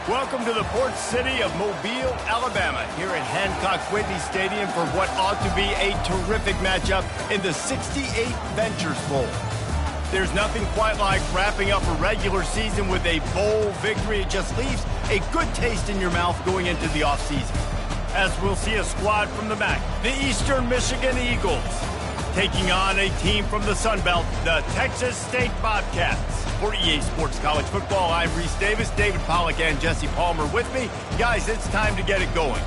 Welcome to the port city of Mobile, Alabama, here at Hancock-Whitney Stadium for what ought to be a terrific matchup in the 68 Ventures Bowl. There's nothing quite like wrapping up a regular season with a bowl victory. It just leaves a good taste in your mouth going into the offseason. As we'll see a squad from the MAC, the Eastern Michigan Eagles, taking on a team from the Sun Belt, the Texas State Bobcats. For EA Sports College Football, I'm Reese Davis, David Pollack, and Jesse Palmer with me. Guys, it's time to get it going.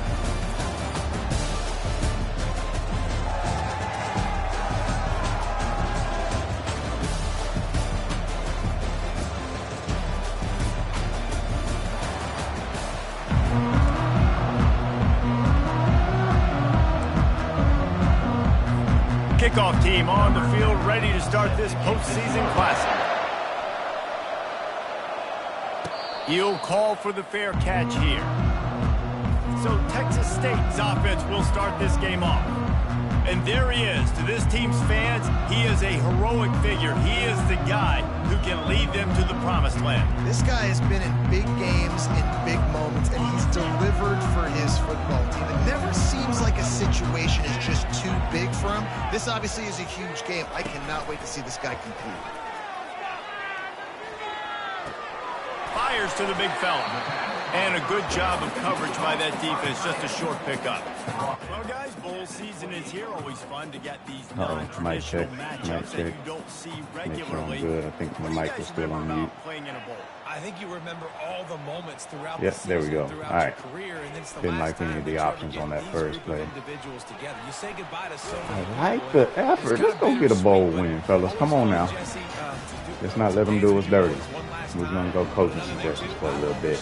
Kickoff team on the field, ready to start this postseason classic. He'll call for the fair catch here. So Texas State's offense will start this game off. And there he is. To this team's fans, he is a heroic figure. He is the guy who can lead them to the promised land. This guy has been in big games, in big moments, and he's delivered for his football team. It never seems like a situation is just too big for him. This obviously is a huge game. I cannot wait to see this guy compete. Fires to the big fella. And a good job of coverage by that defense. Just a short pickup. Well, guys, bowl season is here. Always fun to get these non-traditional matchups that you don't see regularly. Good. I think the mic is still on mute. I think you remember all the moments throughout the season, there we go. All right. Career, and it's the didn't like any of the options on that first play. I like the effort. Let's go get a bowl win, fellas. Come on now. Let's not let them do us dirty. We're going to go coaching suggestions for a little bit.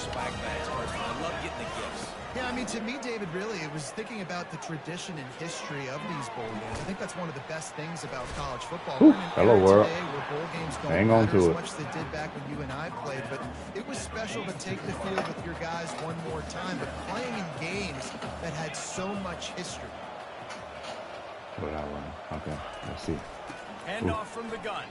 Yeah, I mean, to me, David, really, it was thinking about the tradition and history of these bowl games. I think that's one of the best things about college football. Ooh, hello, world. Today where bowl games don't hang on to as it. much as they did back when you and I played, but it was special to take the field with your guys one more time, but playing in games that had so much history. Okay, let's see. Hand off from the gun.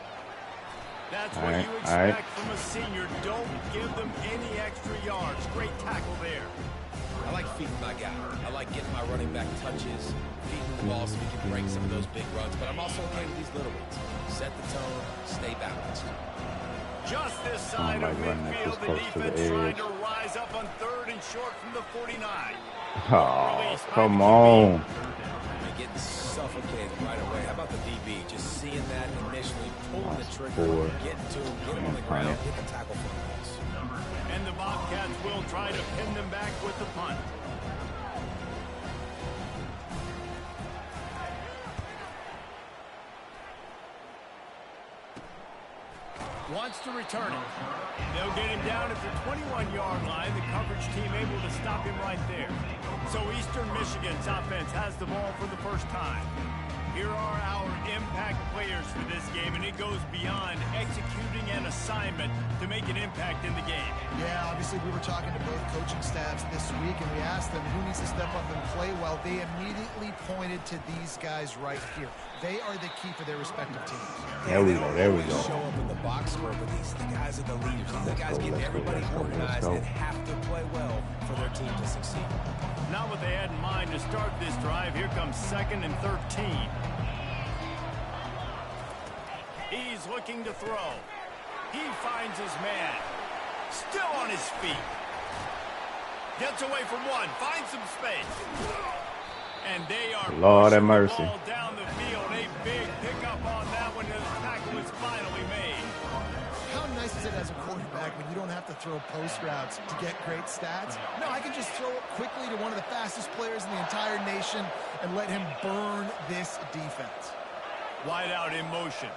That's what you expect from a senior. Don't give them any extra yards. Great tackle there. I like feeding my guy. I like getting my running back touches, feeding the ball so we can break some of those big runs, but I'm also okay with these little ones. Set the tone, stay balanced. Just this side of midfield, the defense trying to rise up on 3rd and short from the 49. Oh, come on. Getting suffocated right away. How about the DB? Just seeing that initially, pulling the trigger, getting to him, get him on the ground, get the tackle for a loss. And the Bobcats will try to pin them back with the punt. Wants to return it. They'll get him down at the 21-yard line. The coverage team able to stop him right there. So Eastern Michigan's offense has the ball for the first time. Here are our impact players for this game, and it goes beyond executing an assignment to make an impact in the game. Yeah, obviously we were talking to both coaching staffs this week, and we asked them who needs to step up and play well. They immediately pointed to these guys right here. They are the key for their respective teams. There we go, there we go. Show up in the box score, but these are the guys are the leaders. These are the guys getting everybody organized and have to play well for their team to succeed. Not what they had in mind to start this drive. Here comes 2nd and 13. He's looking to throw. He finds his man. Still on his feet. Gets away from one. Finds some space. And they are Lord have mercy. Ball down the field. A big pickup on that one. The tackle is finally made. How nice is it as a quarterback when you don't have to throw post routes to get great stats? No, I can just throw it quickly to one of the fastest players in the entire nation and let him burn this defense. Wide out in motion.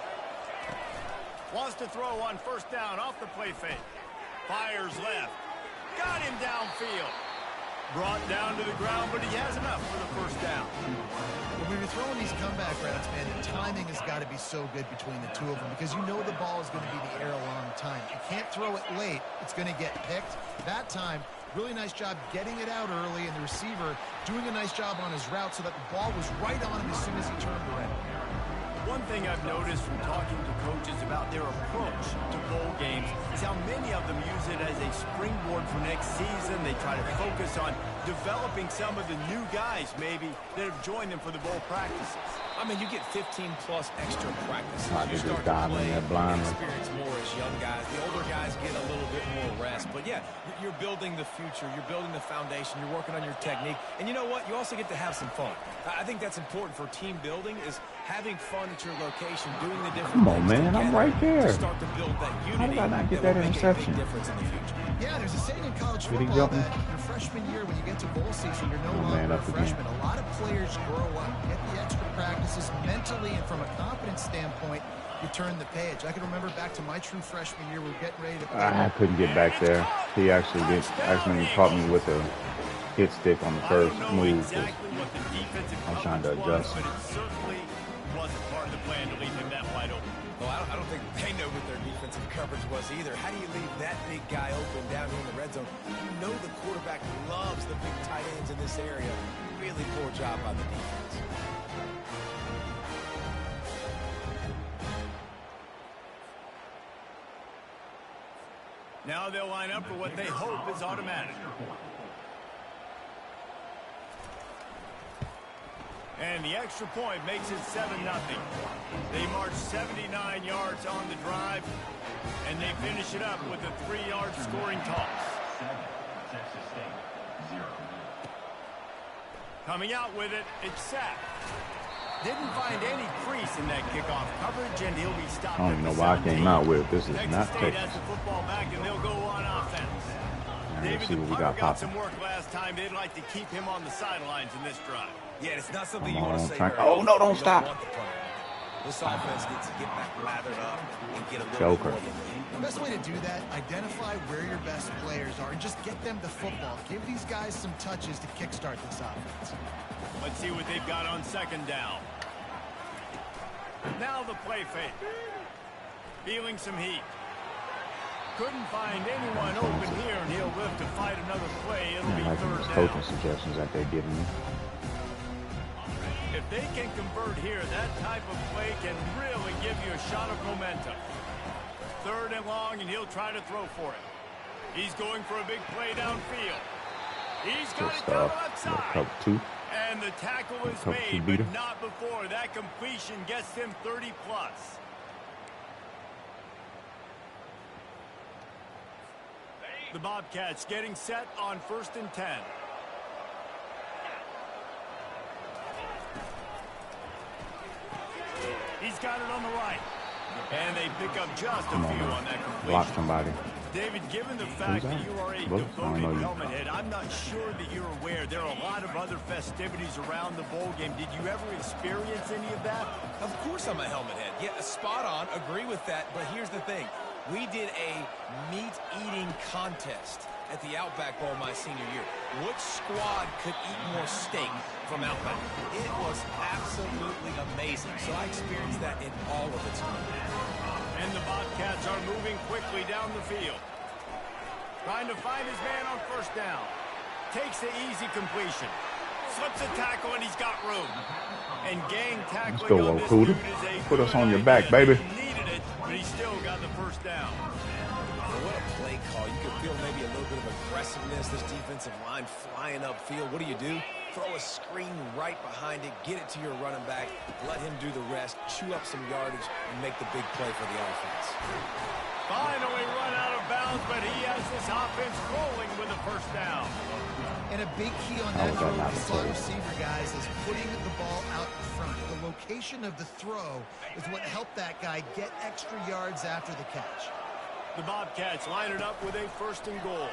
Wants to throw on 1st down off the play fake. Fires left. Got him downfield. Brought down to the ground, but he has enough for the 1st down. When you're throwing these comeback routes, man, the timing has got to be so good between the two of them because you know the ball is going to be in the air a long time. You can't throw it late. It's going to get picked. That time, really nice job getting it out early, and the receiver doing a nice job on his route so that the ball was right on him as soon as he turned around. One thing I've noticed from talking to coaches about their approach to bowl games is how many of them use it as a springboard for next season. They try to focus on developing some of the new guys, maybe, that have joined them for the bowl practices. I mean, you get 15-plus extra practices. I You just start to dive in play there and blindly. experience more as young guys. The older guys get a little bit more rest. But, yeah, you're building the future. You're building the foundation. You're working on your technique. And you know what? You also get to have some fun. I think that's important for team building is having fun at your location, doing the different Come on, man. I'm right there. to start to build that How unity did I not get that that will make a interception? big difference in the future. Yeah, there's a saying in college Did he football jump me? that your freshman year, when you get to bowl season, you're no Man, longer a up again. freshman. A lot of players grow up, get the extra practices mentally, and from a confidence standpoint, you turn the page. I can remember back to my true freshman year, we were getting ready to play. I couldn't get back there. He actually caught me with a hit stick on the first I don't know move. exactly what the defensive I'm trying to coverage was, adjust. but it certainly wasn't part of the plan to leave him that wide open. Well, I don't think they know what their defensive coverage was either. How do you leave that big guy open down here in the red zone? You know the quarterback loves the big tight ends in this area. Really poor job by the defense. Now they'll line up for what they hope is automatic. And the extra point makes it 7-0. They march 79 yards on the drive, and they finish it up with a 3-yard scoring toss. Coming out with it, it's sacked. Didn't find any crease in that kickoff coverage, and he'll be stopped. I don't even know why I came out with it. This is Texas not State Texas. has the football back, and they'll go on offense. Now, David, let's see the what we punter got got some popping. work last time. They'd like to keep him on the sidelines in this drive. Yeah, it's not something Come you want on, to say. try- very Oh, often. no, don't You stop. want the punter. This offense needs to get back lathered up and get a little Joker. bit more. The best way to do that, identify where your best players are and just get them the football. Give these guys some touches to kickstart this offense. Let's see what they've got on second down. Now the play fake. Feeling some heat. Couldn't find anyone open here, and he'll live to fight another play. It'll I be like third these down. coaching suggestions that they're giving me. If they can convert here, that type of play can really give you a shot of momentum. Third and long, and he'll try to throw for it. He's going for a big play downfield. He's got Good it down stuff. left Little side. cover two. And the tackle is Cover two made, beater. but not before. That completion gets him 30-plus. The Bobcats getting set on 1st and 10. He's got it on the right. And they pick up just a Come on, few man. on that Block completion. somebody. David, given the fact that that? you are a Whoops, I don't know devoted you. helmet head, I'm not sure that you're aware there are a lot of other festivities around the bowl game. Did you ever experience any of that? Of course I'm a helmet head. Yeah, spot on. Agree with that. But here's the thing. We did a meat-eating contest at the Outback Bowl my senior year. Which squad could eat more steak from Outback? It was absolutely amazing. So I experienced that in all of its glory. And the Bobcats are moving quickly down the field. Trying to find his man on first down. Takes the easy completion. Slips a tackle, and he's got room. And gang tackling go, on this Okuda. dude is a Put us good on your idea. back, baby. He needed it, but he still got the first down. Well, what a play call. You could feel maybe a little bit of aggressiveness. This defensive line flying upfield. What do? Throw a screen right behind it. Get it to your running back. Let him do the rest. Chew up some yardage and make the big play for the offense. Finally run out of bounds, but he has this offense rolling with a first down. And a big key on How that was throw that not to a slot play? receiver, guys, is putting the ball out in front. The location of the throw is what helped that guy get extra yards after the catch. The Bobcats line it up with a 1st and goal.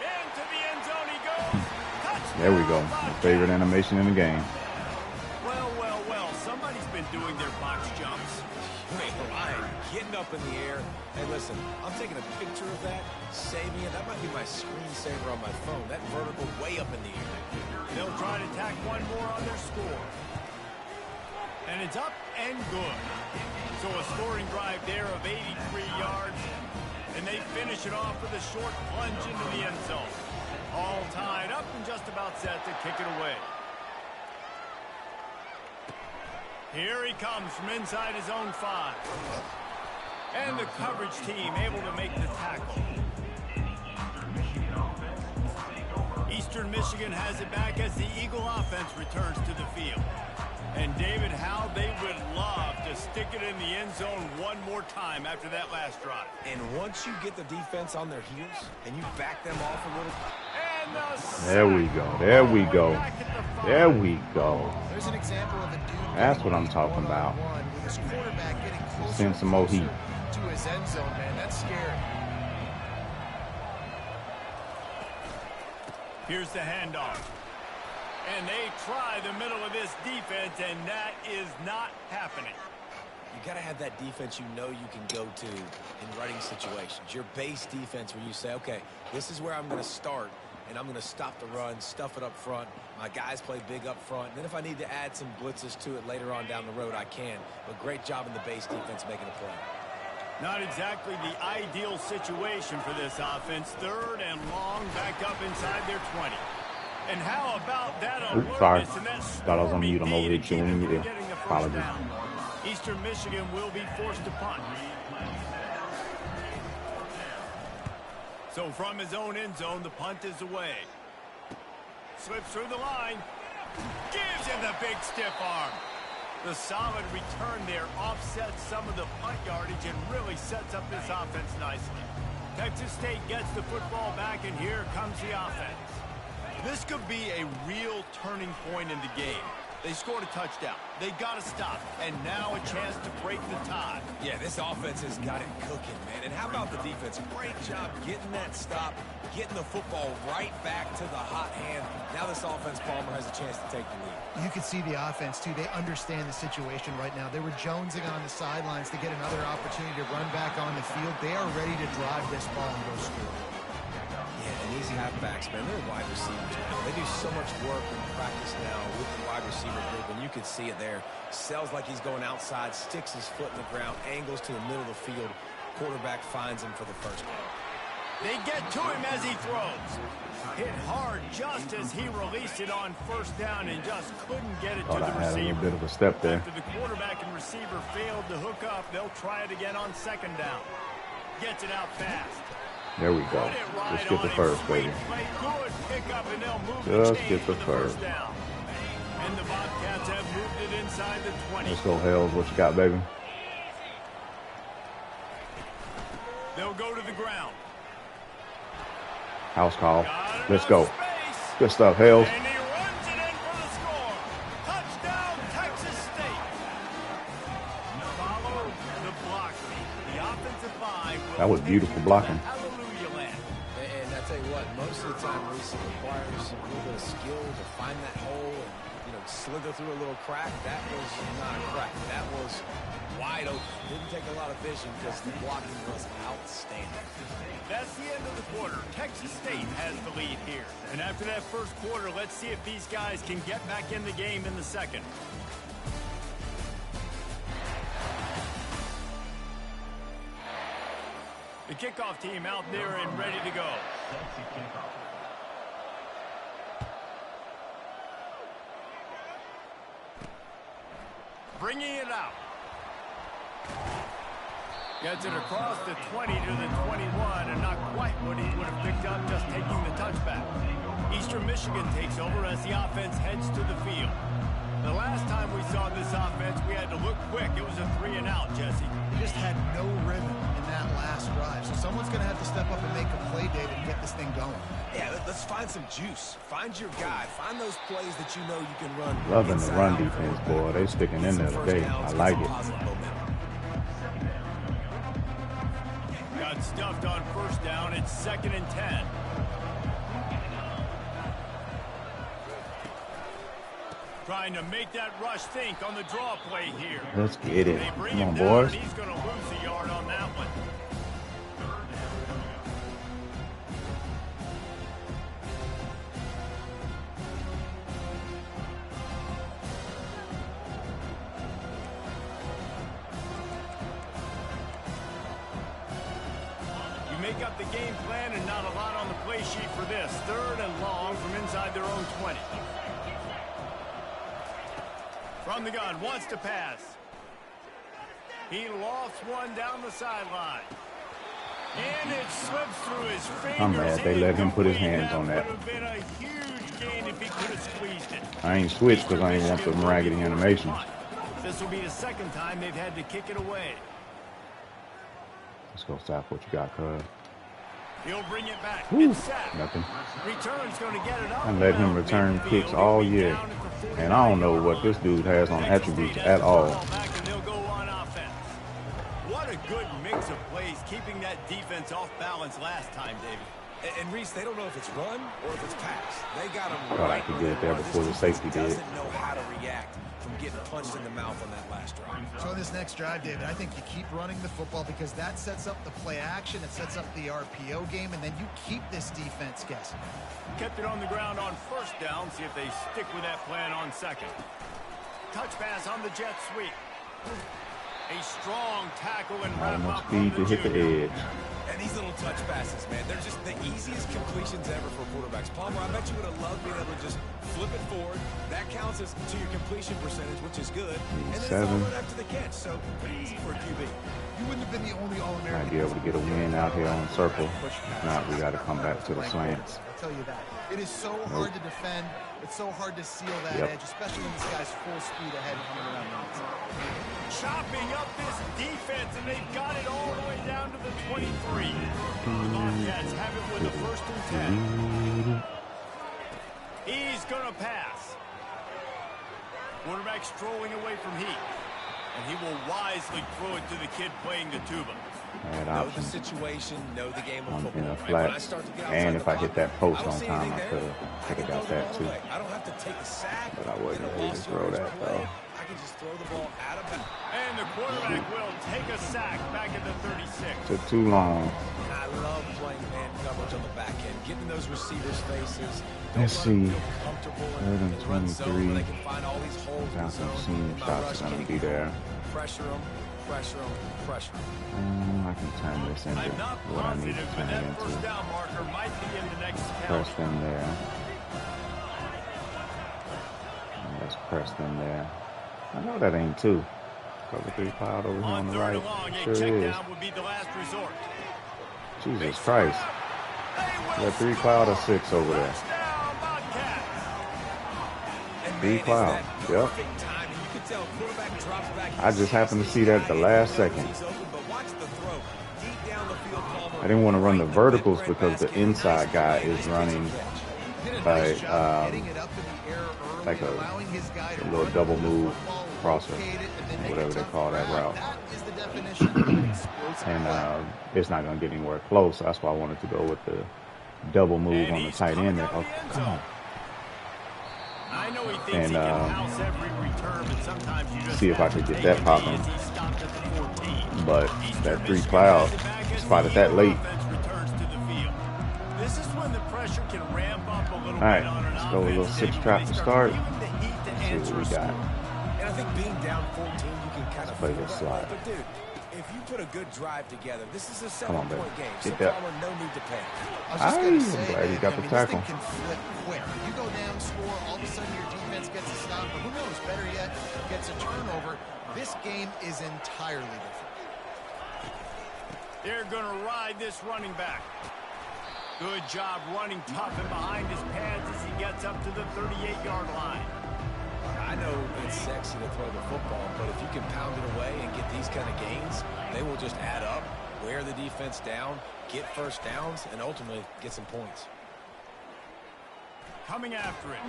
Into the end zone he goes. Touchdown, There we go. My Bobcats. favorite animation in the game. Well, well, well. Somebody's been doing their box jumps. Wait, Ryan, getting up in the air. Hey, listen, I'm taking a picture of that, saving it. That might be my screensaver on my phone. That vertical way up in the air. They'll try to tack one more on their score. And it's up and good. So a scoring drive there of 83 yards. And they finish it off with a short plunge into the end zone. All tied up and just about set to kick it away. Here he comes from inside his own 5. And the coverage team able to make the tackle. Eastern Michigan has it back as the Eagle offense returns to the field. And David, how they would love to stick it in the end zone one more time after that last drive. And once you get the defense on their heels and you back them off a little. There we go. There we go. There we go. There's an example of a dude. That's what I'm talking about. With his quarterback getting closer Send some more heat to his end zone, man. That's scary. Here's the handoff. And they try the middle of this defense, and that is not happening. You got to have that defense you know you can go to in running situations. Your base defense where you say, okay, this is where I'm going to start, and I'm going to stop the run, stuff it up front. My guys play big up front. And then if I need to add some blitzes to it later on down the road, I can. But great job in the base defense making a play. Not exactly the ideal situation for this offense. 3rd and long, back up inside their 20. And how about that alertness? Sorry. And that Thought I was on mute. I'm over here chewing you there. Apologies. Eastern Michigan will be forced to punt. So from his own end zone, the punt is away. Slips through the line. Gives him the big stiff arm. The solid return there offsets some of the punt yardage and really sets up this offense nicely. Texas State gets the football back, and here comes the offense. This could be a real turning point in the game. They scored a touchdown. They got to stop. And now a chance to break the tie. Yeah, this offense has got it cooking, man. And how about the defense? Great job getting that stop, getting the football right back to the hot hand. Now this offense, Palmer, has a chance to take the lead. You can see the offense, too. They understand the situation right now. They were jonesing on the sidelines to get another opportunity to run back on the field. They are ready to drive this ball and go score. Yeah, and easy halfbacks, man. They're wide receivers now. They do so much work in practice now with the wide receiver group, and you can see it there. Sells like he's going outside, sticks his foot in the ground, angles to the middle of the field. Quarterback finds him for the first down. They get to him as he throws. Hit hard just as he released it on 1st down and just couldn't get it to the receiver. Had a little bit of a step there. After the quarterback and receiver failed to hook up, they'll try it again on 2nd down. Gets it out fast. There we go. Just get the first, baby. Just get the first. And the Bobcats have moved it inside the 20. Let's go, Hells. What you got, baby? They'll go to the ground. House call. Let's go. Good stuff, Hells. And he runs it in for the score. Touchdown, Texas State. Follow the block. The offensive line. That was beautiful blocking. And I tell you what, most of the time, Reese, it requires a little bit of skill to find that hole and, slither through a little crack. That was not a crack. That was wide open. Didn't take a lot of vision because the blocking was outstanding. That's the end of the quarter. Texas State has the lead here. And after that first quarter, let's see if these guys can get back in the game in the second. The kickoff team out there and ready to go. Bringing it out. Gets it across the 20 to the 21, and not quite what he would have picked up just taking the touchback. Eastern Michigan takes over as the offense heads to the field. The last time we saw this offense, we had to look quick. It was a 3-and-out, Jesse. They just had no rhythm in that last drive. So someone's going to have to step up and make a play, David, and get this thing going. Yeah, let's find some juice. Find your guy. Find those plays that you know you can run. Loving the run defense, boy. They sticking in there today. I like it. Got stuffed on 1st down. It's 2nd and 10. Trying to make that rush think on the draw play here. Let's get it. Come on, boys. He's going to lose a yard on that one. You make up the game plan and not a lot on the play sheet for this. 3rd and long from inside their own 20. From the gun, wants to pass. He lofts one down the sideline. And it slips through his fingers. I'm mad they let him put his hands on that. Would have been a huge gain if he could have squeezed it. I ain't switched because I ain't want the raggedy animation. This will be the second time they've had to kick it away. Let's go stop what you got, cuz. He'll bring it back. Nothing. Return's going to get it up. I let him return kicks all year. And I don't know what this dude has on attributes at all. What a good mix of plays, keeping that defense off balance last time, David. And Reese, they don't know if it's run or if it's pass. They got him Thought I right could get it there before the safety did. Doesn't know how to react from getting punched in the mouth on that last drive. So in this next drive, David, I think you keep running the football because that sets up the play action, it sets up the RPO game, and then you keep this defense guessing. Kept it on the ground on first down. See if they stick with that plan on second. Touch pass on the jet sweep. A strong tackle and Not wrap enough up speed to hit the edge. And these little touch passes, man, they're just the easiest completions ever for quarterbacks. Palmer, I bet you would have loved being able to just flip it forward. That counts as to your completion percentage, which is good. And then it's all right after the catch, so pretty easy for a QB. You wouldn't have been the only All-American. Might be able to get a win out here on circle. If not, we got to come back to the slants. I'll tell you that. It is so hard to defend. It's so hard to seal that edge, especially when this guy's full speed ahead coming around the outside. Chopping up this defense, and they've got it all the way down to the 23. The Bobcats have it with the 1st and 10. He's going to pass. Quarterback strolling away from heat. And he will wisely throw it to the kid playing the tuba. Know the situation, know the game of football. In a flat. And if I hit that post on time, I could have got that too. I don't have to take a sack. But I wasn't able to throw that though. I can just throw the ball out of bounds. And the quarterback will take a sack back at the 36. Took too long. I love playing man coverage on the back end, getting those receivers' faces. Let's see. 3rd and 23. They can find all these holes in the Got some zone. seam shots going to be there. Pressure them, pressure them, pressure them. I can turn this into what I need to turn it into. First down marker might be in the next Press them there. Let's press them there. I know that ain't two. Cover 3 cloud over here on the right. Sure is. Would be the last resort. Jesus Christ. Got 3 cloud or 6 over there. 3 cloud. Yep. I just happened to see that at the last second. I didn't want to run the verticals because the inside guy is running like a little double move crosser, whatever they call that route. And it's not going to get anywhere close. So that's why I wanted to go with the double move on the tight end. Oh, come on. And see if I could get that popping. But that 3 cloud spotted that late. All right, let's go a little 6 trap to start. Let's see what we got. And I think being down 14, you can kind of play this slide. But dude, if you put a good drive together, this is a 7-point game. Get so that. Palmer, no need to panic. I'm glad he got the tackle. This thing can flip quick. You go down, score, all of a sudden your defense gets a stop, or who knows, better yet, gets a turnover. This game is entirely different. They're going to ride this running back. Good job running tough and behind his pads as he gets up to the 38-yard line. I know it's sexy to throw the football, but if you can pound it away and get these kind of gains, they will just add up, wear the defense down, get first downs, and ultimately get some points. Coming after it.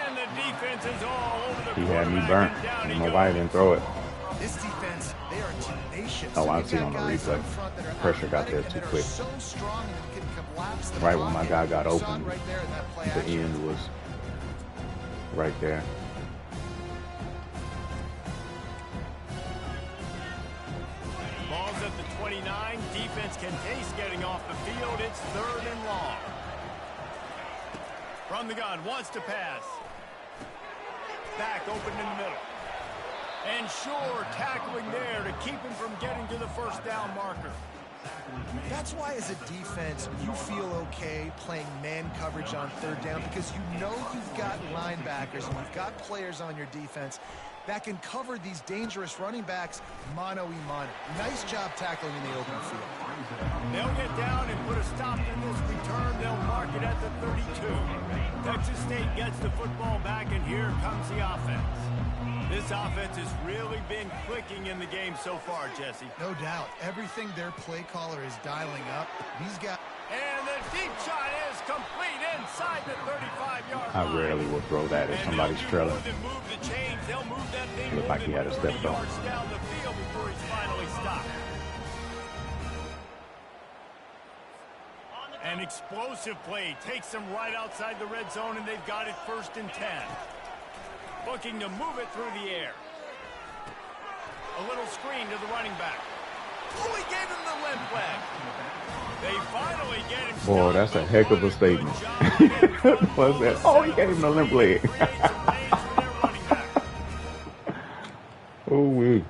And the defense is all over the He had me burnt. I don't know why I didn't throw it. This defense, they are tenacious. Oh, I see on the replay. Pressure got there too quick. Right when my guy got open, the end was right there. Ball's at the 29. Defense can taste getting off the field. It's 3rd and long. From the gun, wants to pass. Back open in the middle. And sure, tackling there to keep him from getting to the first down marker. That's why as a defense, you feel okay playing man coverage on 3rd down because you know you've got linebackers and you've got players on your defense that can cover these dangerous running backs mano-a-mano. Nice job tackling in the open field. They'll get down and put a stop to this return. They'll mark it at the 32. Texas State gets the football back, and here comes the offense. This offense has really been clicking in the game so far, Jesse. No doubt. Everything their play caller is dialing up. These guys... And the deep shot is complete inside the 35-yard line. I rarely will throw that if somebody's trailing. Looked like he had a step down. Down the field before he's finally stopped. An explosive play takes them right outside the red zone, and they've got it 1st and 10. Looking to move it through the air. A little screen to the running back. Oh, he gave him the limp leg. They finally get him. Boy, that's a heck of a statement. What's that? Oh, he gave him the limp leg. Oh,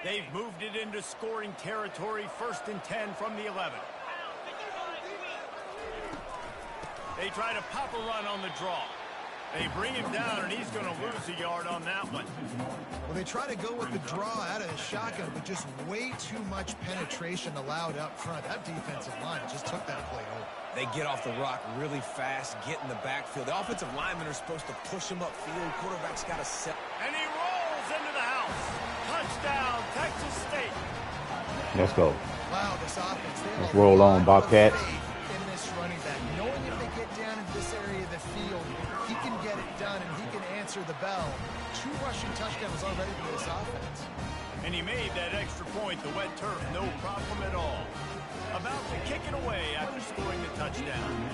they've moved it into scoring territory, 1st and 10 from the 11. They try to pop a run on the draw. They bring him down, and he's going to lose a yard on that one. Well, they try to go with the draw out of the shotgun, but just way too much penetration allowed up front. That defensive line just took that play over. They get off the rock really fast, get in the backfield. The offensive linemen are supposed to push him upfield. Quarterback's got to set. And he rolls into the house. Touchdown, Texas State. let's go. Wow, this offense. Let's roll on, Bobcats. In this running back, knowing if they get down into this area of the field, he can get it done and he can answer the bell. 2 rushing touchdowns already for this offense. And he made that extra point, the wet turf, no problem at all. About to kick it away after scoring the touchdown.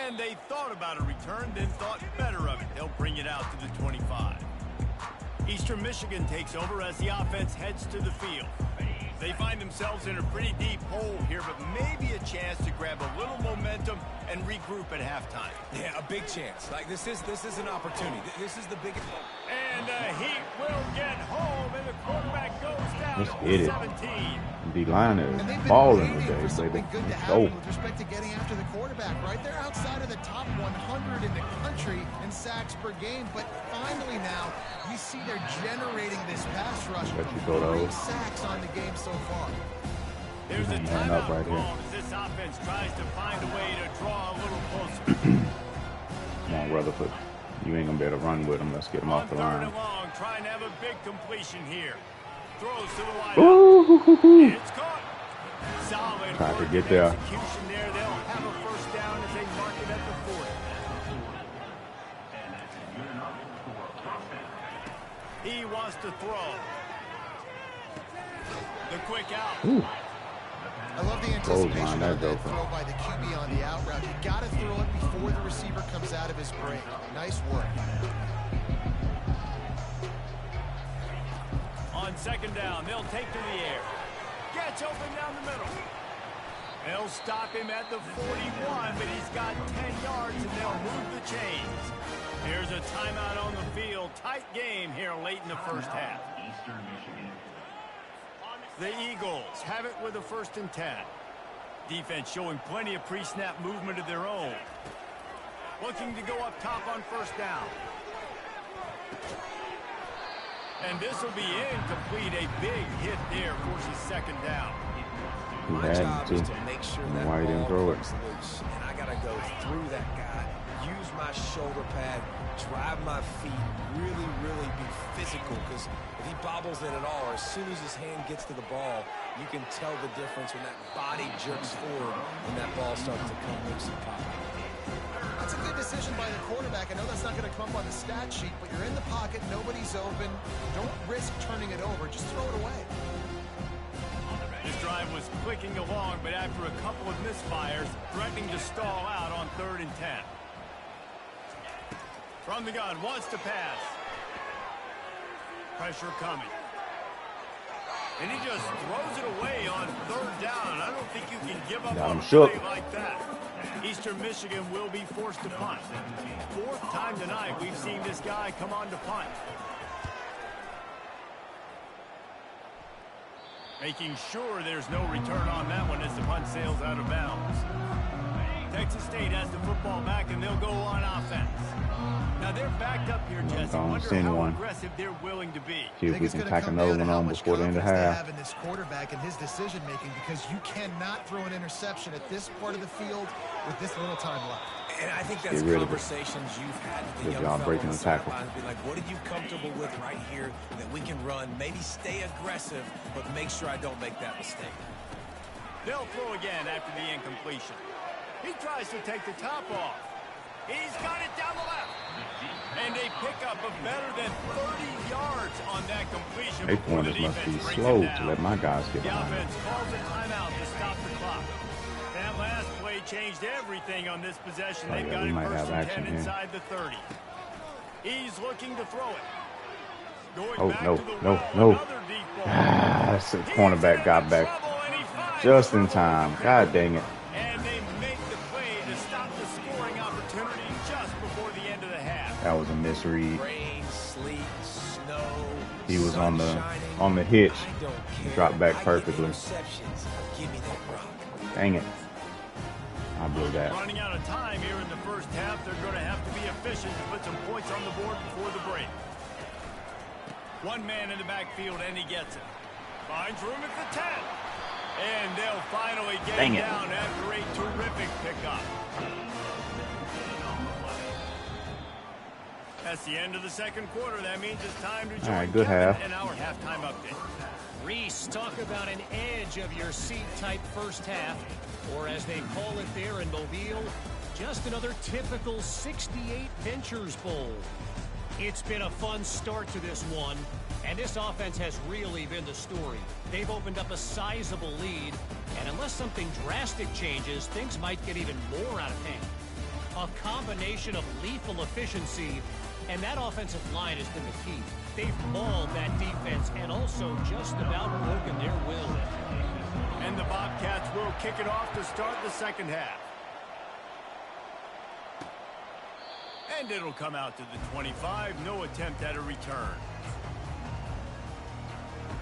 And they thought about a return, then thought better of it. They'll bring it out to the 25. Eastern Michigan takes over as the offense heads to the field. They find themselves in a pretty deep hole here, but maybe a chance to grab a little momentum and regroup at halftime. Yeah, a big chance. Like this is an opportunity. This is the biggest. And he will get home, and the quarterback goes down Let's to get it. 17. D-line And they've is been balling waiting today, for baby. something good to Let's happen go. with respect to getting after the quarterback, right? They're outside of the top 100 in the country in sacks per game, but finally now you see they're generating this pass rush. Let you go to 3 sacks on the game so far. There's a Man up timeout right here. called as this offense tries to find a way to draw a little closer. Come on, Rutherford. You ain't gonna be able to run with him. Let's get him off the On 3rd line. and long, trying to have a big completion here. Throws to the line. Ooh. It's caught. Solid Tried to work get and there. execution there. They'll have a 1st down as they mark it at the 40. He wants to throw. The quick out. Ooh. I love the anticipation of that throw by the QB on the out route. You got to throw it before the receiver comes out of his break. Nice work. On 2nd down, they'll take to the air. Gets open down the middle. They'll stop him at the 41, but he's got 10 yards, and they'll move the chains. Here's a timeout on the field. Tight game here late in the 1st half. The Eagles have it with a 1st and 10. Defense showing plenty of pre-snap movement of their own. Looking to go up top on 1st down. And this will be incomplete. A big hit there forces 2nd down. He My had job to. is to make sure that Why he didn't ball throw it? breaks loose, and I gotta go through that guy, use my shoulder pad, drive my feet, really, really be physical, because if he bobbles it at all, or as soon as his hand gets to the ball, you can tell the difference when that body jerks forward and that ball starts to come loose and pop out. That's a good decision by the quarterback. I know that's not going to come up on the stat sheet, but you're in the pocket, nobody's open. Don't risk turning it over. Just throw it away. This drive was clicking along, but after a couple of misfires, threatening to stall out on 3rd and 10. From the gun, wants to pass. Pressure coming. And he just throws it away on 3rd down. I don't think you can give up on a play like that. Eastern Michigan will be forced to punt. 4th time tonight we've seen this guy come on to punt. Making sure there's no return on that one as the punt sails out of bounds. Texas State has the football back, and they'll go on offense. Now they're backed up here, Jesse. Wonder how aggressive they're willing to be. See if we can tack another one on before the end of half. Having this quarterback and his decision making, because you cannot throw an interception at this part of the field with this little time left. And I think that's conversations you've had with the young job breaking the tackle. Be like, what are you comfortable with right here that we can run? Maybe stay aggressive, but make sure I don't make that mistake. They'll throw again after the incompletion. He tries to take the top off. He's got it down the left. And a pickup of better than 30 yards on that completion. They pointers must be slow to let my guys get the behind. offense calls a timeout to stop the clock. That last play changed everything on this possession. They've got it first and 10 inside the 30. He's looking to throw it. Going back to the no. That's the cornerback got back just in time. God dang it. And they make the play to stop the scoring opportunity just before the end of the half. That was a misread. Rain, sleet, snow, he was on the hitch. He dropped back perfectly. Give me that rock. Dang it. I blew that. Running out of time here in the first half. They're going to have to be efficient to put some points on the board before the break. One man in the backfield, and he gets it. Finds room at the 10. And they'll finally get him down after a terrific pickup. That's the end of the second quarter. That means it's time to join good half. in our halftime update. Reese, talk about an edge of your seat type first half, or as they call it there in Mobile, just another typical 68 Ventures Bowl. It's been a fun start to this one, and this offense has really been the story. They've opened up a sizable lead, and unless something drastic changes, things might get even more out of hand. A combination of lethal efficiency, and that offensive line has been the key. They've mauled that defense and also just about broken their will. And the Bobcats will kick it off to start the second half. And it'll come out to the 25. No attempt at a return.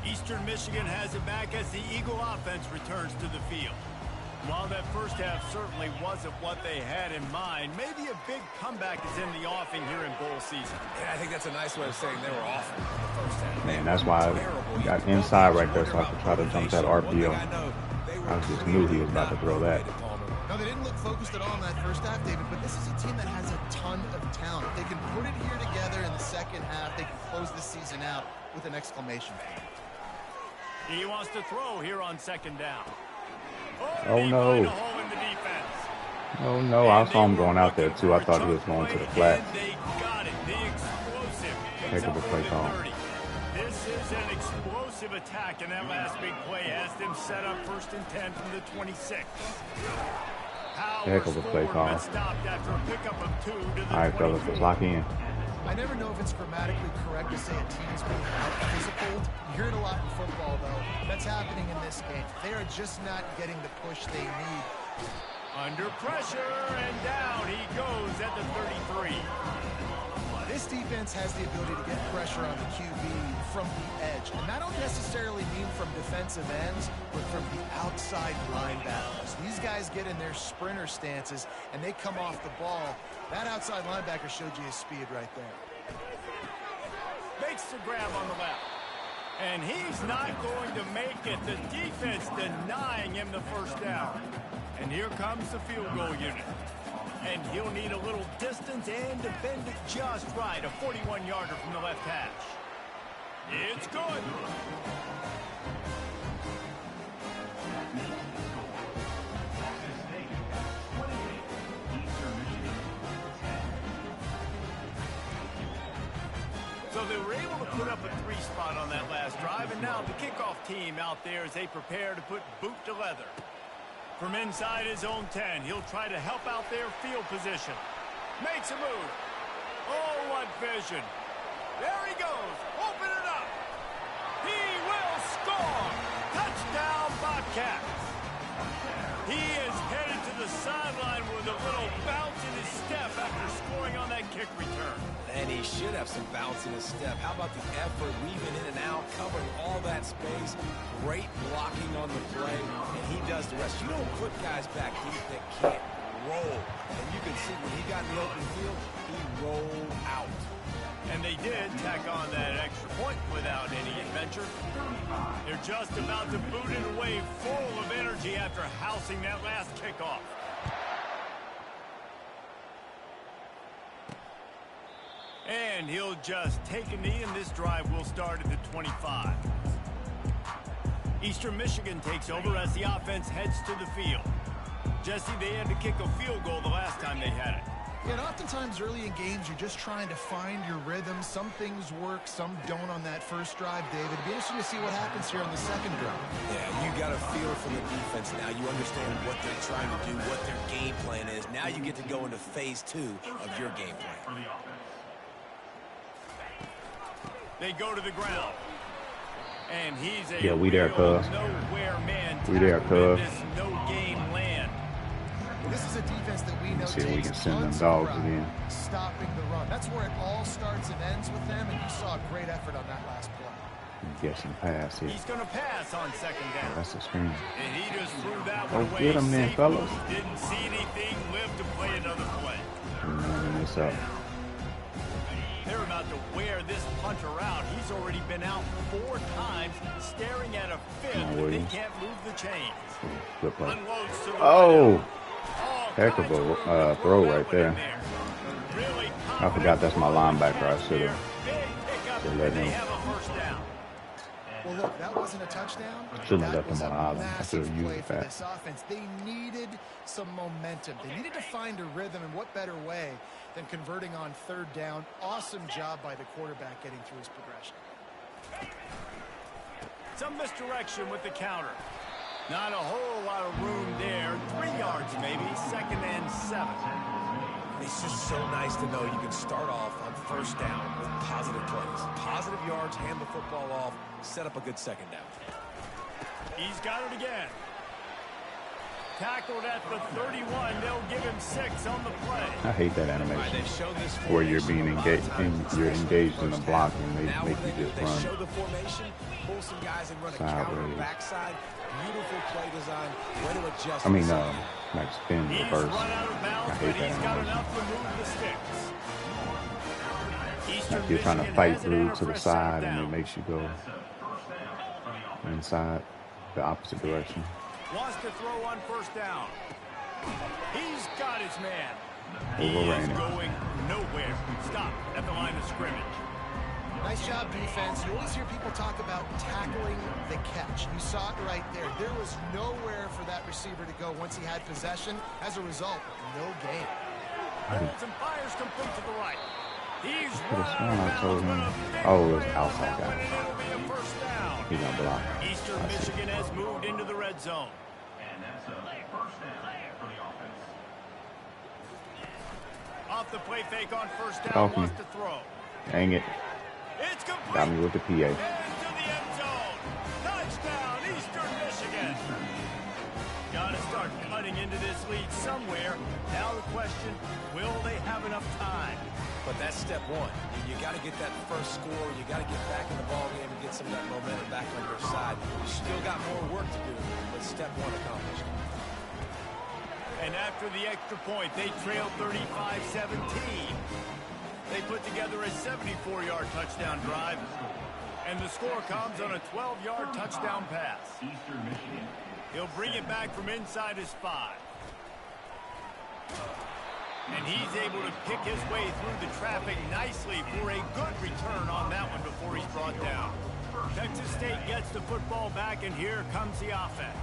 Eastern Michigan has it back as the Eagle offense returns to the field. While that first half certainly wasn't what they had in mind, maybe a big comeback is in the offing here in bowl season. Yeah, I think that's a nice way of saying they were awful in the first half. Man, that's why I got inside right there so I could try to jump that RPO. I just knew he was about to throw that. No, they didn't look focused at all in that first half, David, but this is a team that has a ton of talent. They can put it here together in the second half. They can close the season out with an exclamation point. He wants to throw here on second down. Oh, no. Oh, no. I saw him going out there, too. I thought he was going to the flat. They got it. The explosive. Heck of a play call. This is an explosive attack, and that last big play has them set up first and 10 from the 26. Heck of a play call. Stopped after a pickup of 2 to the All right, fellas, let's lock in. I never know if it's grammatically correct to say a team's being out-physicaled. You hear it a lot in football, though. That's happening in this game. They are just not getting the push they need. Under pressure, and down he goes at the 33. This defense has the ability to get pressure on the QB from the edge. And I don't necessarily mean from defensive ends, but from the outside linebackers. These guys get in their sprinter stances, and they come off the ball. That outside linebacker showed you his speed right there. Makes the grab on the left. And he's not going to make it. The defense denying him the first down. And here comes the field goal unit. And he'll need a little distance and to bend it just right. A 41-yarder from the left hash. It's good. So they were able to put up a 3 spot on that last drive, and now the kickoff team out there as they prepare to put boot to leather. From inside his own 10, he'll try to help out their field position. Makes a move. Oh, what vision. There he goes. Open it up. He will score. Touchdown, Bobcats. He is headed to the sideline with a little bounce in his step after scoring on that kick return. And he should have some bounce in his step. How about the effort, weaving in and out, covering all that space, great blocking on the play, and he does the rest. You don't put guys back deep that can't roll. And you can see when he got in the open field, he rolled out. And they did tack on that extra point without any adventure. They're just about to boot it away full of energy after housing that last kickoff. And he'll just take a knee, and this drive will start at the 25. Eastern Michigan takes over as the offense heads to the field. Jesse, they had to kick a field goal the last time they had it. Yeah, and oftentimes early in games, you're just trying to find your rhythm. Some things work, some don't on that first drive, David. It'd be interesting to see what happens here on the second drive. Yeah, you got a feel for the defense now. You understand what they're trying to do, what their game plan is. Now you get to go into phase 2 of your game plan. They go to the ground. And he's a we there, cuz. nowhere man. We there, cuz. No game land. This is a defense that we know See if we takes can send them tons of dogs pride again. stopping the run. That's where it all starts and ends with them, and you saw a great effort on that last play. Get some pass here. He's going to pass on second down. That's a screen. And he just threw that Oh, one away. get him then, Safely. fellas. Didn't see anything, lived to play another play. I'm lining this up. They're about to wear this punter out. He's already been out 4 times, staring at a fifth. Come on, They Williams. can't move the chains. Good play. Unloads to the Oh! right. Heck of a throw right there. Really I forgot that's my linebacker. I should have. big pickup, Should let and they him. have a first down. Well, look, that wasn't a touchdown. Shouldn't have That left him was on a the island. I massive should have play used for that. this offense. They needed some momentum. They needed to find a rhythm, and what better way than converting on third down. Awesome job by the quarterback getting through his progression. Some misdirection with the counter. Not a whole lot of room there. 3 yards maybe, 2nd and 7. It's just so nice to know you can start off on first down with positive plays. Positive yards, hand the football off, set up a good second down. He's got it again. Tackled at the 31. They'll give him 6 on the play. I hate that All right, animation they've shown this where you're formation being a lot of engaged. times. You're engaged in the First block, half. and they Now make what you they do, just they show run. the formation, pull some guys and run a counter Sideways. backside. Beautiful play design. Way to adjust. I mean, the like spin He's reverse. run out of bounds, I but hate he's that got animation. enough to move the sticks. Eastern Like you're trying to Michigan fight has it through entered to for the a second side, and down. it makes you go inside the opposite direction. Wants to throw on first down. He's got his man. He is Overran it. going nowhere. Stop at the line of scrimmage. Nice job, defense. You always hear people talk about tackling the catch. You saw it right there. There was nowhere for that receiver to go once he had possession. As a result, no gain. Holds and fires complete to the right. He's Could run have out sworn of I told bounds, him. but a big Oh, it was play on outside that one, guy. and it'll be a first down. He's gonna block. Eastern I see. Michigan has moved into the red zone. Off the play fake on first down, Off me. wants to throw. Dang it. It's complete. Got me with the PA. Into the end zone. Touchdown, Eastern Michigan. Got to start cutting into this lead somewhere. Now the question, will they have enough time? But that's step one. You got to get that first score. You got to get back in the ball game and get some of that momentum back on your side. You still got more work to do, but step one accomplished. And after the extra point, they trail 35-17. They put together a 74-yard touchdown drive. And the score comes on a 12-yard touchdown pass. He'll bring it back from inside his 5. And he's able to pick his way through the traffic nicely for a good return on that one before he's brought down. Texas State gets the football back, and here comes the offense.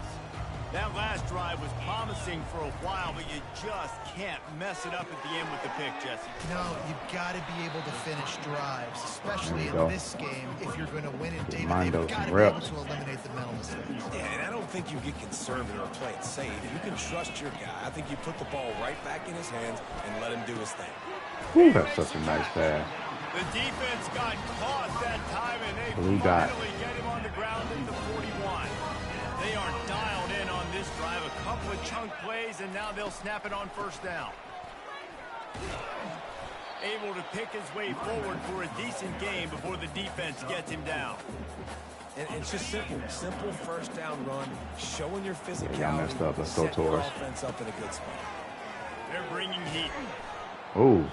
That last drive was promising for a while, but you just can't mess it up at the end with the pick, Jesse. No, you've got to be able to finish drives, especially There you in go. this game. If you're going to win it, David, Mondo they've got some to be able reps. to eliminate the mental mistakes. Yeah, and I don't think you get conservative or play it safe. You can trust your guy. I think you put the ball right back in his hands and let him do his thing. Whew, that's such a nice pass. The defense got caught that time, and they Blue dot. finally get him on the ground at the 41. They are dialed in on this drive, a couple of chunk plays, and now they'll snap it on first down. Able to pick his way forward for a decent game before the defense gets him down. And it's just simple first down run, showing your physicality. Yeah, messed up. Let's go towards. Offense up in a good spot. They're bringing heat. Oh.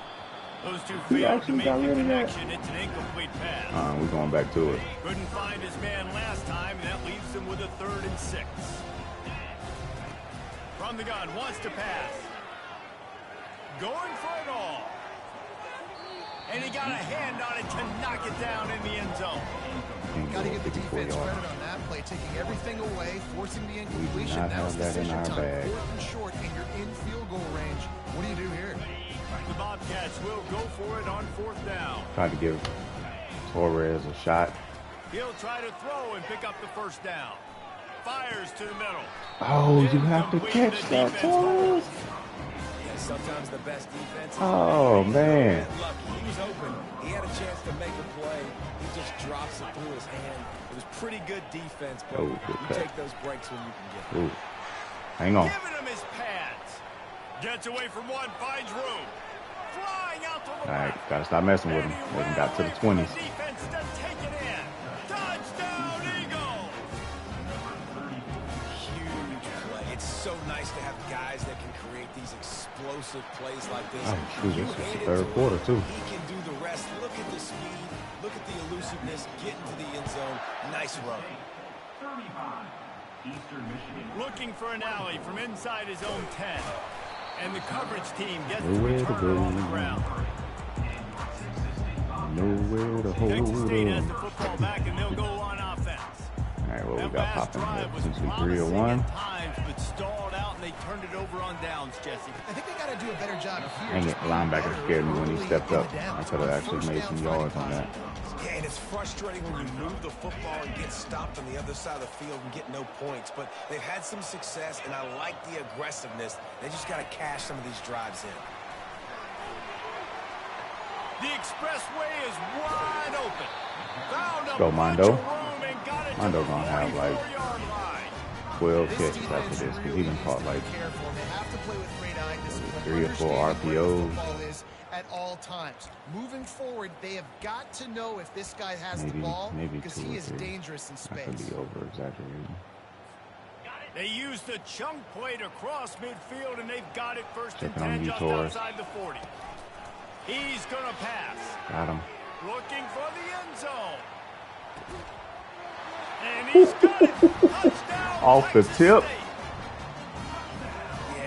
Those two failed to make the connection. It's an incomplete pass. We're going back to it. Couldn't find his man last time, and that leaves him with a 3rd and 6. From the gun, wants to pass. Going for it all. And he got a hand on it to knock it down in the end zone. Got to give the defense credit on that play, taking everything away, forcing the incompletion. Now it's decision time. 4th and short, and you're in field goal range. What do you do here? The Bobcats will go for it on 4th down. Try to give Torres a shot. He'll try to throw and pick up the first down. Fires to the middle. Oh, you have to catch that, Torres. Yeah, sometimes the best defense. Oh, man. He was open. He had a chance to make a play. He just drops it through his hand. It was pretty good defense, but you take those breaks when you can get them. Hang on. Giving him his pads. Gets away from one, finds room. Flying out to the All right, left. gotta stop messing with him. They done got to the 20s. Defense to take it in. Touchdown, Eagle. Huge play. It's so nice to have guys that can create these explosive plays like this. Oh, shoot, this is the 3rd quarter, too. He can do the rest. Look at the speed. Look at the elusiveness. Get into the end zone. Nice run. Looking for an alley from inside his own 10. And the coverage team gets the Nowhere to returner go. on the ground. Nowhere to hold Texas State has on. the football back, and they'll go on offense. All right, what we That got last popping drive here? was Essentially 3 or promising 1. at times, but stalled out, and they turned it over on downs, Jesse. I think they got to do a better job here. Dang it, linebacker scared me when he stepped up. I could have actually made some yards on that. Yeah, and it's frustrating when you move the football and get stopped on the other side of the field and get no points. But they've had some success, and I like the aggressiveness. They just got to cash some of these drives in. The expressway is wide open. Found a Go, Mondo. bunch of room and got it Mondo to the gonna have, like, 44-yard line. 12 catches after this, because he done caught like Careful. They have to play with great eye discipline. 3 or 4 Understand where the RPOs. football is at all times. Moving forward, they have got to know if this guy has the ball, Maybe because 2 he or is 3. dangerous in I could space. be over exaggerating. They used the chunk play to cross midfield, and they've got it first and Checking on 10 you, just Torres. outside the 40. He's going to pass. Got him. Looking for the end zone. And he's got it. Touchdown, Off the Texas tip. State.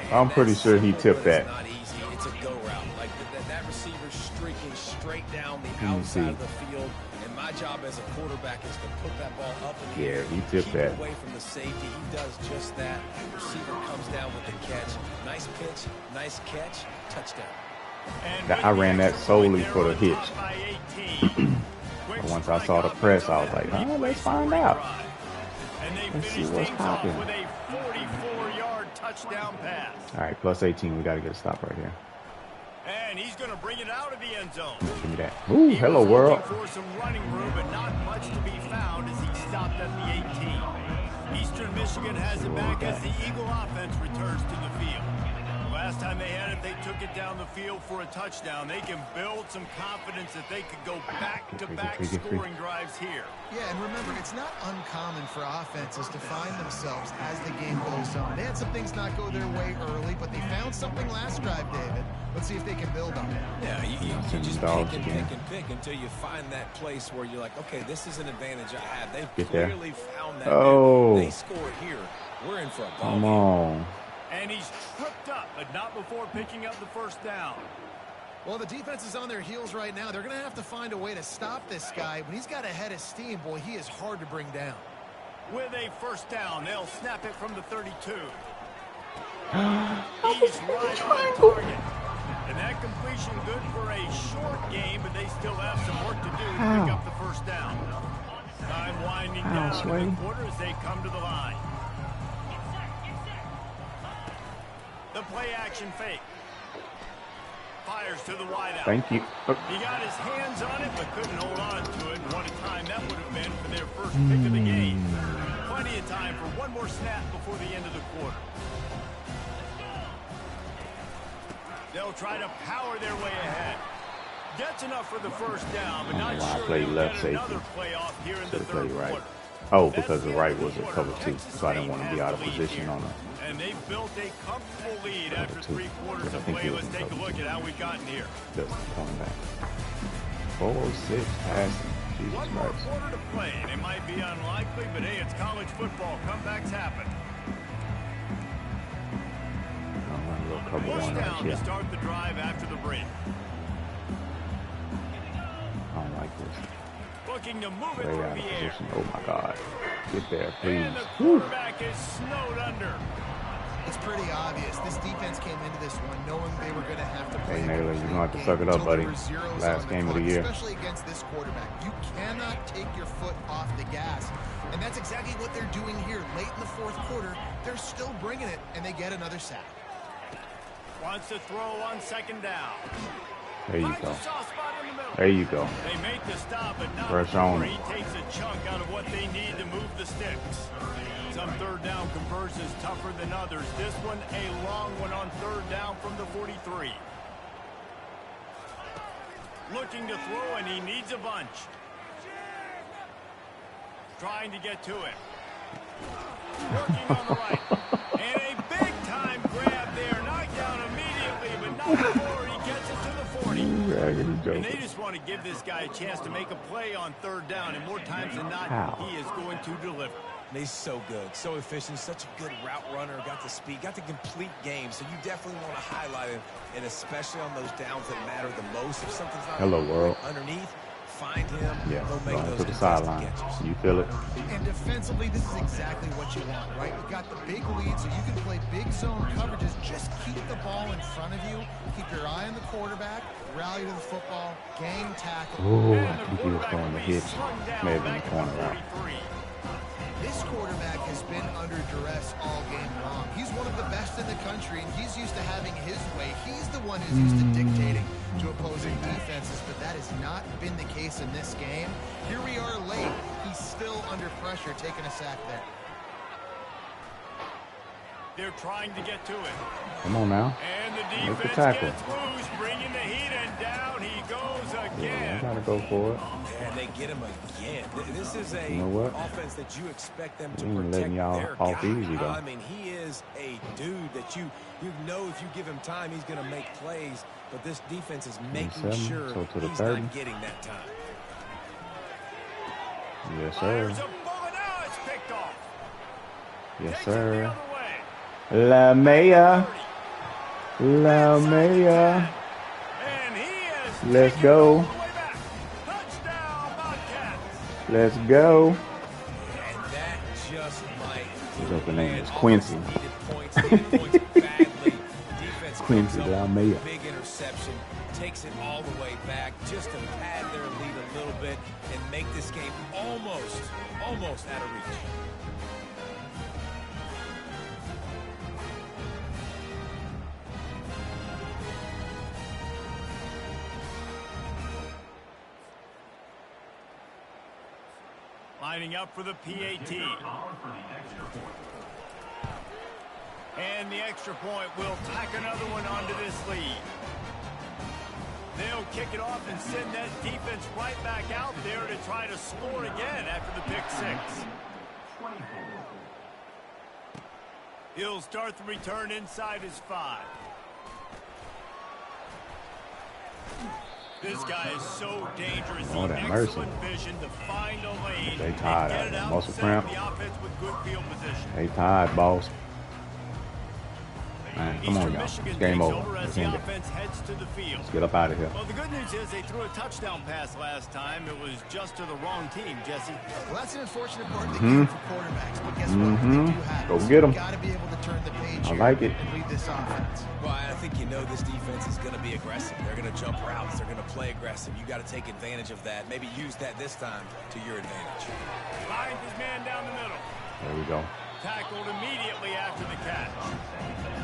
Yeah, I'm pretty sure he tipped that. It's not easy. It's a go route. Like that receiver streaking straight down the Let me outside see. of the field. And my job as a quarterback is to put that ball up in the Yeah, air. he tipped keep that. it away from the safety. He does just that. Receiver comes down with the catch. Nice pitch, nice catch, touchdown. And I with ran the that extra solely point, for the they're up hitch. by 18. Quick But once I strike saw the up press, until I was that like, deep let's way find scoring out. drive. And they Let's see finish what's things off popping. with a 44-yard touchdown pass. All right, plus 18. We got to get a stop right here. And he's going to bring it out of the end zone. Give me that. Ooh, hello, He was world. looking for some running room, but not much to be found as he stopped at the 18. Eastern Michigan has it back as the Eagle offense returns to the field. Last time they had it, they took it down the field for a touchdown. They can build some confidence that they could go back-to-back Get free. scoring drives here. Yeah, and remember, it's not uncommon for offenses to find themselves as the game goes on. They had some things not go their way early, but they found something last drive, David. Let's see if they can build on it. Yeah, you Send just dogs pick and again. pick and pick until you find that place where you're like, okay, this is an advantage I have. They've Get there. clearly found that. Oh. They score here. We're in for a ball Come game. on. And he's tripped up, but not before picking up the first down. Well, the defense is on their heels right now. They're going to have to find a way to stop this guy. When he's got a head of steam, boy, he is hard to bring down. With a first down, they'll snap it from the 32. He's right on target. And that completion good for a short game, but they still have some work to do to pick up the first down. Time winding down in the quarter as they come to the line. The play action fake. Fires to the wideout. Thank you. He got his hands on it, but couldn't hold on to it. And what a time that would have been for their first pick of the game. plenty of time for one more snap before the end of the quarter. They'll try to power their way ahead. Gets enough for the first down, but not sure play they'll left get safety. another play off here in the Should play third right. quarter. Oh, because the right was a cover 2, so I didn't want to be out of position on it. And they built a comfortable lead after Cover 2. 3 quarters of play. Let's take a look at how we've gotten here. Just going back. 406 passing. Jesus One more Christ. quarter to play, and it might be unlikely, but hey, it's college football. Comebacks happen. I'm running a little cover Push 1 right down here. to start the drive after the break. I don't like this. Looking to move it Way through out of the air. position. Oh my God. Get there, please. And the Whew. quarterback is snowed under. It's pretty obvious. This defense came into this one knowing they were going to have to play. Hey, Naylor, you're going to have to game suck it up, until there buddy. were zeros Last on game of the clock, year. Especially against this quarterback. You cannot take your foot off the gas. And that's exactly what they're doing here. Late in the fourth quarter, they're still bringing it, and they get another sack. Wants to throw on second down. There you Finds go. a soft spot in the middle. There you go. They make the stop, but not Pressure before on he him. takes a chunk out of what they need to move the sticks. Some third down conversions tougher than others. This one, a long one on third down from the 43. Looking to throw, and he needs a bunch. Trying to get to it. Working on the right. And a big-time grab there. Knocked down immediately, but not before he gets it to the 40. And they just want to give this guy a chance to make a play on third down, and more times than not, he is going to deliver. And he's so good, so efficient, such a good route runner, got the speed, got the complete game. So you definitely want to highlight him, and especially on those downs that matter the most. If something's not underneath, find him. Yeah, He'll make going those to the contested sideline. catches. You feel it? And defensively, this is exactly what you want, right? You've got the big lead, so you can play big zone coverages. Just keep the ball in front of you. Keep your eye on the quarterback. Rally to the football. Gang tackle. Oh, I think he was throwing the hits. May have been the corner route. This quarterback has been under duress all game long. He's one of the best in the country, and he's used to having his way. He's the one who's used to dictating to opposing defenses, but that has not been the case in this game. Here we are late. He's still under pressure, taking a sack there. They're trying to get to it. Come on now. And the Make the defense tackle. gets loose, bringing the heat, and down he goes again. Yeah, gotta go for it. And they get him again. This is a You know what? offense that you expect them to We ain't protect letting y'all their off guy. easy, though. I mean, he is a dude that you know if you give him time, he's going to make plays. But this defense is making 27, sure so to the he's 30. not getting that time. Yes, sir. Fires a bullet. Now it's picked off. Yes, Takes it the sir. other way. La Maya. La Maya. And he is Let's taken go. all the way back. Touchdown, Bobcats. Let's go. And that just might His open name is Offense Quincy. needed points badly. Defense Quincy comes up La with Maya. a big interception, takes it all the way back just to pad their lead a little bit and make this game almost out of reach. Lining up for the PAT. And the extra point will tack another one onto this lead. They'll kick it off and send that defense right back out there to try to score again after the pick six. He'll start the return inside his 5. This guy is so dangerous. Lord have Excellent mercy. vision to find a lane. They tired and out get it there. out Muscle and set up cramp. the offense with good field position. They tired, boss. Man, come on, Eastern y'all. Michigan It's game takes over. as Let's the end it. offense heads to the field. Let's get up out of here. Well, the good news is they threw a touchdown pass last time. It was just to the wrong team, Jesse. Well, that's an unfortunate part of the game for quarterbacks, but guess what? They do have Go it. get 'em. You got to be able to turn the page I here like it. and lead this offense. Well, I think you know this defense is going to be aggressive. They're going to jump routes. They're going to play aggressive. You got to take advantage of that. Maybe use that this time to your advantage. Finds his man down the middle. There we go. Tackled immediately after the catch.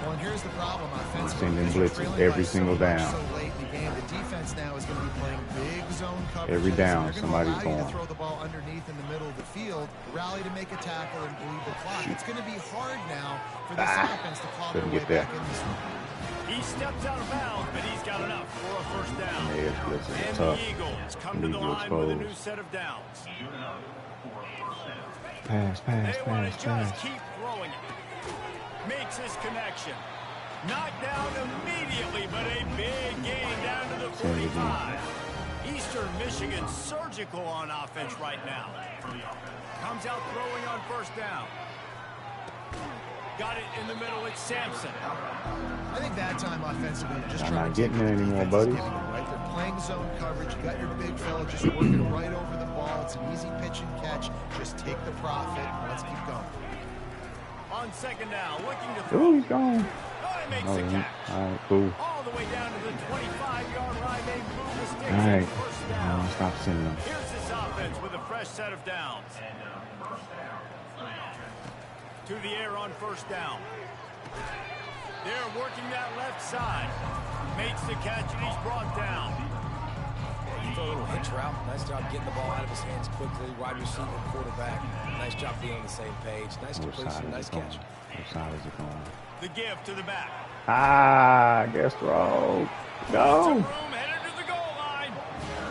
Well, and here's the problem offensively. Sending blitzes every single down. So late in the game, the defense now is going to be playing big zone coverage. Every down, they're somebody's going to going. throw the ball underneath in the middle of the field, rally to make a tackle, and bleed the clock. It's going to be hard now for this offense to claw their way back in this one. He steps out of bounds, but he's got enough for a first down. And the Eagles come to the line with a new set of downs. Pass. They want to just keep throwing it. Makes his connection. Knocked down immediately, but a big gain down to the 45. Eastern Michigan surgical on offense right now. Comes out throwing on first down. Got it in the middle. It's Sampson. I think that time offensively, you're just I'm trying not to getting take it the anymore, defense's buddy. giving them, right? They're playing zone coverage. You got your big fella just working right over the ball. It's an easy pitch and catch. Just take the profit. Let's keep going. On second down, looking to throw. Oh, he's gone. Oh, he makes Oh, the catch. all right, cool. All the way down to the 25-yard line. They move the sticks. All right, First down. stop sending them. Here's this offense with a fresh set of downs. To the air on first down. They're working that left side. Makes the catch, and he's brought down. You throw a little hitch route. Nice job getting the ball out of his hands quickly. Wide receiver, quarterback. Nice job being on the same page. Nice completion, nice catch. Which side is it going? The give to the back. Guess wrong. Go. Room headed to the goal line.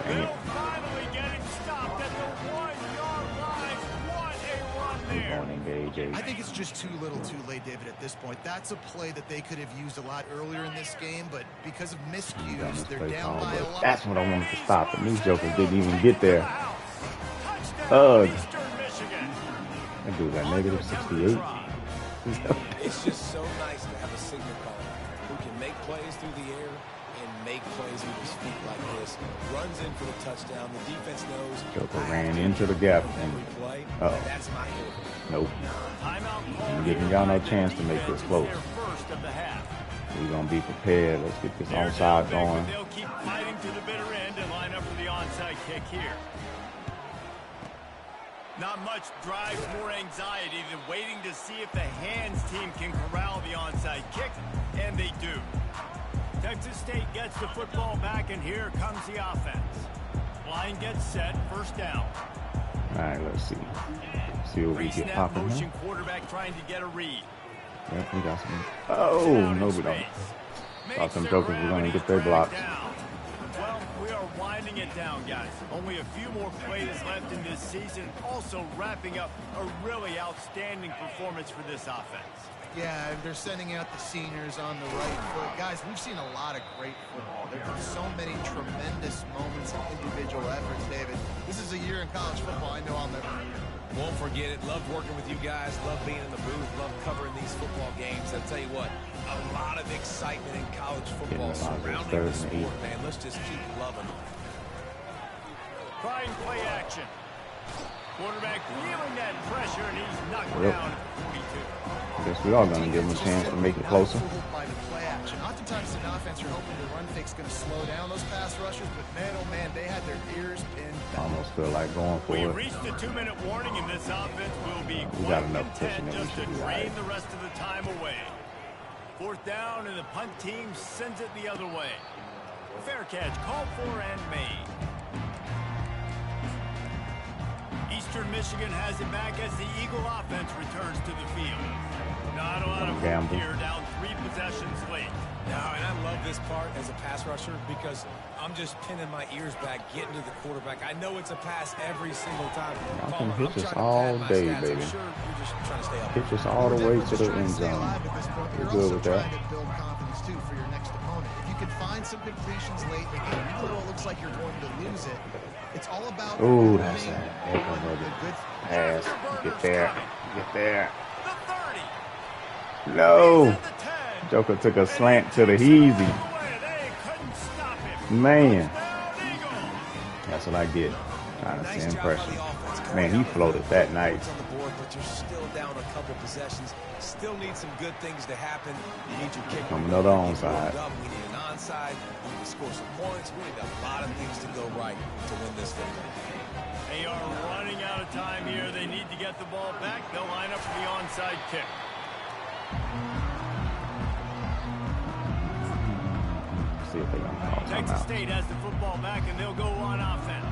They'll finally get him stopped at the 1-yard line. What a run there. I think it's just too little too late, David, at this point. That's a play that they could have used a lot earlier in this game, but because of miscues, they're down by a lot. That's what I wanted to stop, and these jokers didn't even get there. Touchdown, Ugh. Eastern Michigan. That dude got negative 68. It's just so nice to have a signal caller who can make plays through the air and make plays with his feet like this. Runs in for the touchdown. The defense knows. Joker ran into the gap, and That's my order. nope. Timeout I'm giving y'all no chance to make this close. First of the half. We're gonna be prepared. Let's get this onside going. They'll keep fighting to the bitter end and line up for the onside kick here. Not much drives more anxiety than waiting to see if the hands team can corral the onside kick, and they do. Texas State gets the football back, and here comes the offense. Line gets set, first down. All right, let's see. See what we get Pre-snap popping motion, here. quarterback trying to get a read. Yep, we got some. Oh, no, we don't. Thought some jokers were gonna get their blocks. Well, we are winding it down, guys. Only a few more plays left in this season. Also wrapping up a really outstanding performance for this offense. Yeah, and they're sending out the seniors on the right foot. Guys, we've seen a lot of great football. There have been so many tremendous moments and individual efforts, David. This is a year in college football I know I'll never forget. Won't forget it. Loved working with you guys. Loved being in the booth. Loved covering these football games. I'll tell you what, a lot of excitement in college football surrounding the sport, man. Let's just keep loving it. Trying play action. Quarterback feeling that pressure, and he's knocked down at 42. I guess we are going to give them a chance to make it closer. By the play action. Oftentimes, an offense you're hoping the run fake's going to slow down those pass rushers, but man, oh man, they had their ears pinned back. Almost feel like going for We it. reached the 2-minute warning, and this offense will be We got quite enough content pushing that we just to should be drain right. the rest of the time away. Fourth down, and the punt team sends it the other way. Fair catch called for and made. Eastern Michigan has it back as the Eagle offense returns to the field. Not a lot of hope here, down 3 possessions late. No, and I love this part as a pass rusher because I'm just pinning my ears back, getting to the quarterback. I know it's a pass every single time. Y'all can hitch us all day, baby. Hitch us all the way to the end zone. We're good with that. Build confidence too for your next opponent. If you can find some completions late in the game, even though it looks like you're going to lose it, it's all about. Ooh, that's a heck of a pass. Get there. Get there. No. Joker took a slant to the easy. Man. That's what I get. Trying to send pressure. Man, he floated that nice. On the board, but you're still down a couple possessions. Still need some good things to happen. You need your kicker. Another onside. We need an onside. We need to score some points. We need a lot of things to go right to win this thing. They are running out of time here. They need to get the ball back. They'll line up for the onside kick. if they're going to call Texas timeout. State has the football back, and they'll go on offense.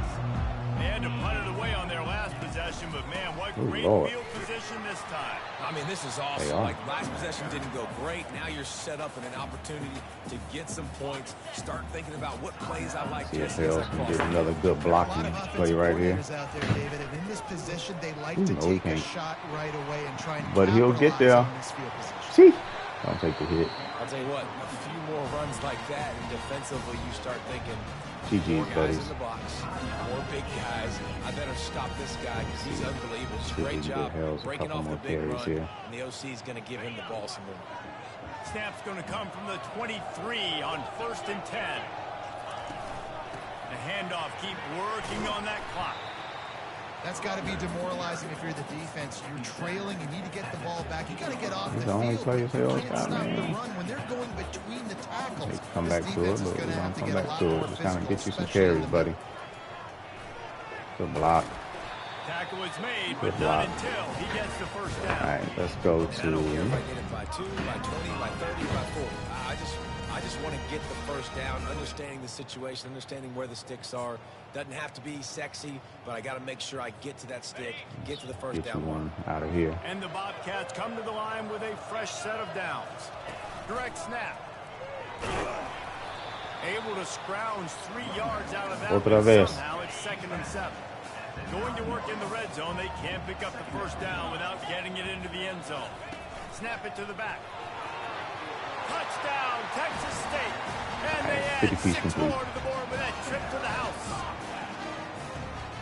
They had to punt it away on their last possession, but man, what great field position this time. I mean, this is awesome. Like, last possession didn't go great. Now you're set up in an opportunity to get some points. Start thinking about what plays I like. CFL can get another good blocking play right here. Out there, David, and in this position, they like to take a shot right away and try and but he'll get there. See? Don't take the hit. I'll tell you what, a few more runs like that, and defensively you start thinking, GG's, buddies. in the box, more big guys. I better stop this guy because he's unbelievable. It's a great job breaking off the big run, and the OC is going to give him the ball some more. Snap's going to come from the 23 on 1st and 10. The handoff, keep working on that clock. That's got to be demoralizing if you're the defense. You're trailing, you need to get the ball back. You got to get off the field. Only play You his can't stop the run when they're going between the tackles. They come back to it, but we're going to come back to it. Just kind of get you some carries, buddy. Good block. Tackle is made, but not until he gets the first down. All right, let's go to... By 2, by 20, by 30, by 40. I just want to get the first down, understanding the situation, understanding where the sticks are. Doesn't have to be sexy, but I got to make sure I get to that stick, get to the first down one out of here. And the Bobcats come to the line with a fresh set of downs. Direct snap. Able to scrounge 3 yards out of that. Somehow it's 2nd and 7. Going to work in the red zone. They can't pick up the first down without getting it into the end zone. Snap it to the back. Touchdown, Texas State. And they add 6 more to the board with that trip to the house.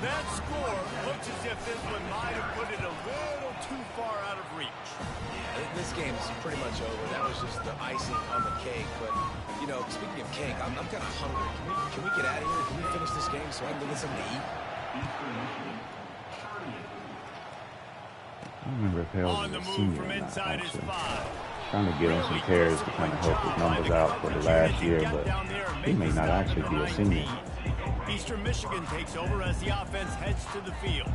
That score looks as if this one might have put it a little too far out of reach. This game is pretty much over. That was just the icing on the cake. But, you know, speaking of cake, I'm kind of hungry. Can we get out of here? Can we finish this game so I can go get something to eat? I remember if Hales was a senior or not, actually. Trying to get him some carries to kind of help his numbers out for the last year, but he may not actually be a senior. Eastern Michigan takes over as the offense heads to the field.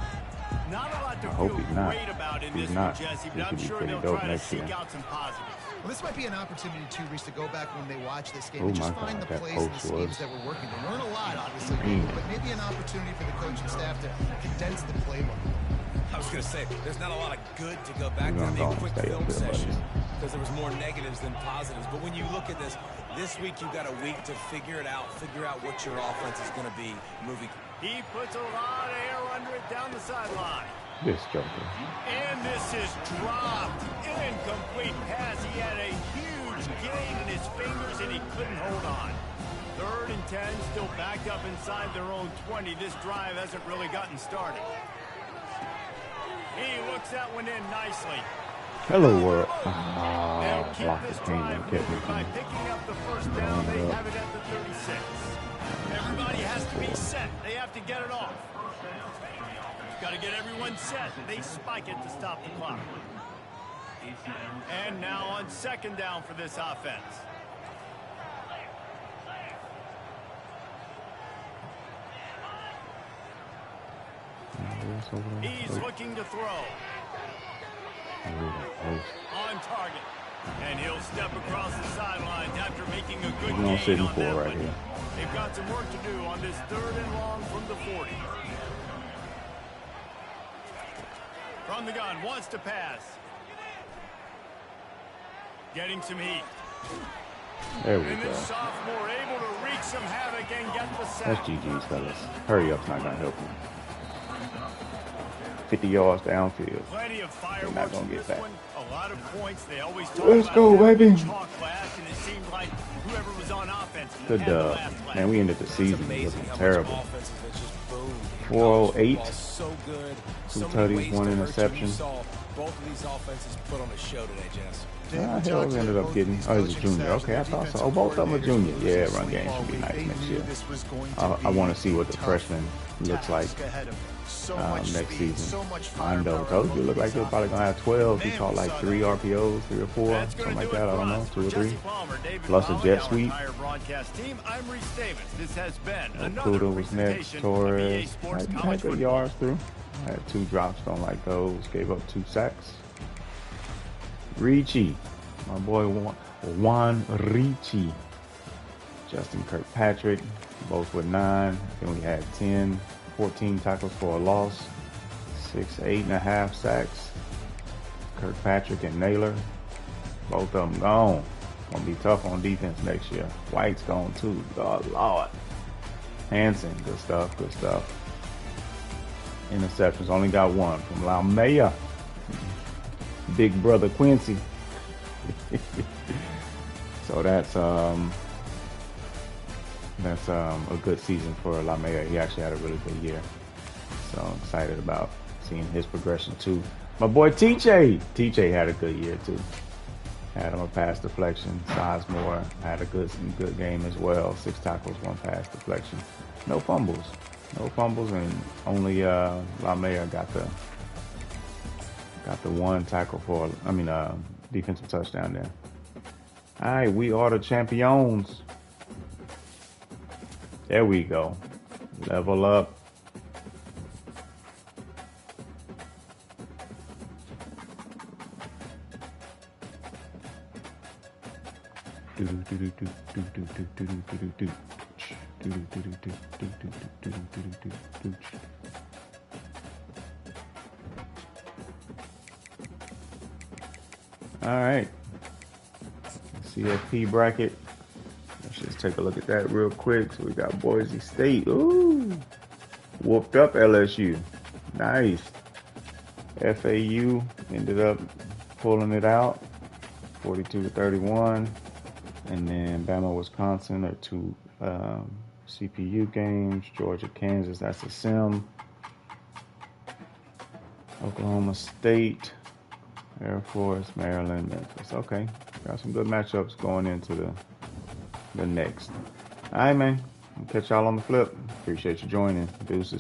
Not a lot to feel great about in this one, Jesse, but I'm sure they'll try to seek out some positives. Well, this might be an opportunity, too, Reese, to go back when they watch this game and just find the plays and the schemes that were working. There weren't a lot, obviously, but maybe an opportunity for the coaching staff to condense the playbook. I was going to say, there's not a lot of good to go back to. A quick film session because there was more negatives than positives. But when you look at this week you've got a week to figure it out, figure out what your offense is going to be moving. He puts a lot of air under it down the sideline. This joker. And this is dropped. Incomplete pass. He had a huge gain in his fingers, and he couldn't hold on. 3rd and 10, still backed up inside their own 20. This drive hasn't really gotten started. He looks that one in nicely. Hello, world. Blocked the game and kept me by picking up the first down. They have it at the 36. Everybody has to be set. They have to get it off. Got to get everyone set. They spike it to stop the clock. And now on 2nd down for this offense. He's looking to throw. On target. And he'll step across the sidelines after making a good gain on that one. They've got some work to do on this 3rd and long from the 40. From the gun, wants to pass. Getting some heat. There we and go. this sophomore able to wreak some havoc and get the sack. That's GG's, fellas. Hurry up's not going to help him. 50 yards downfield. Plenty of They're not going to get back. A lot of points. They always talk Let's go, baby. Chalk class, and it seemed like whoever was on offense Good dub. Man, we ended the season looking terrible. 408. Two tutties, 1 interception. Both of these offenses put on a show today, Jess. Hell, we ended up getting. Oh, he's a junior. Okay, I thought so. Oh, both of them are junior. Yeah, run game should be nice next year. I want to see what the freshman looks like next season. Ando told you look like they're probably gonna have 12. He caught like 3 RPOs, 3 or 4, something like that. I don't know, 2 or 3. Plus a jet sweep. Okuda was next. Torres had good yards through. Had 2 drops, don't like those. Gave up 2 sacks. Ricci, my boy Juan Ricci. Justin Kirkpatrick, both with 9. Then we had 14 tackles for a loss, 8.5 sacks. Kirkpatrick and Naylor, both of them gone. Gonna be tough on defense next year. White's gone too. God Lord. Hansen, good stuff, good stuff. Interceptions, only got 1 from Laumea. Big brother Quincy. So that's a good season for Laumea. He actually had a really good year. So I'm excited about seeing his progression too. My boy TJ had a good year too. Had him a pass deflection. Sizemore had a good game as well. 6 tackles, 1 pass deflection. No fumbles, and only Laumea got the 1 tackle for defensive touchdown there. All right, we are the champions. There we go. Level up. All right. CFP bracket. Let's just take a look at that real quick. So we got Boise State. Ooh. Whooped up LSU. Nice. FAU ended up pulling it out. 42-31. And then Bama, Wisconsin are 2 CPU games. Georgia, Kansas, that's a sim. Oklahoma State, Air Force, Maryland, Memphis. Okay, got some good matchups going into the next. All right, man. I'll catch y'all on the flip. Appreciate you joining. Deuces.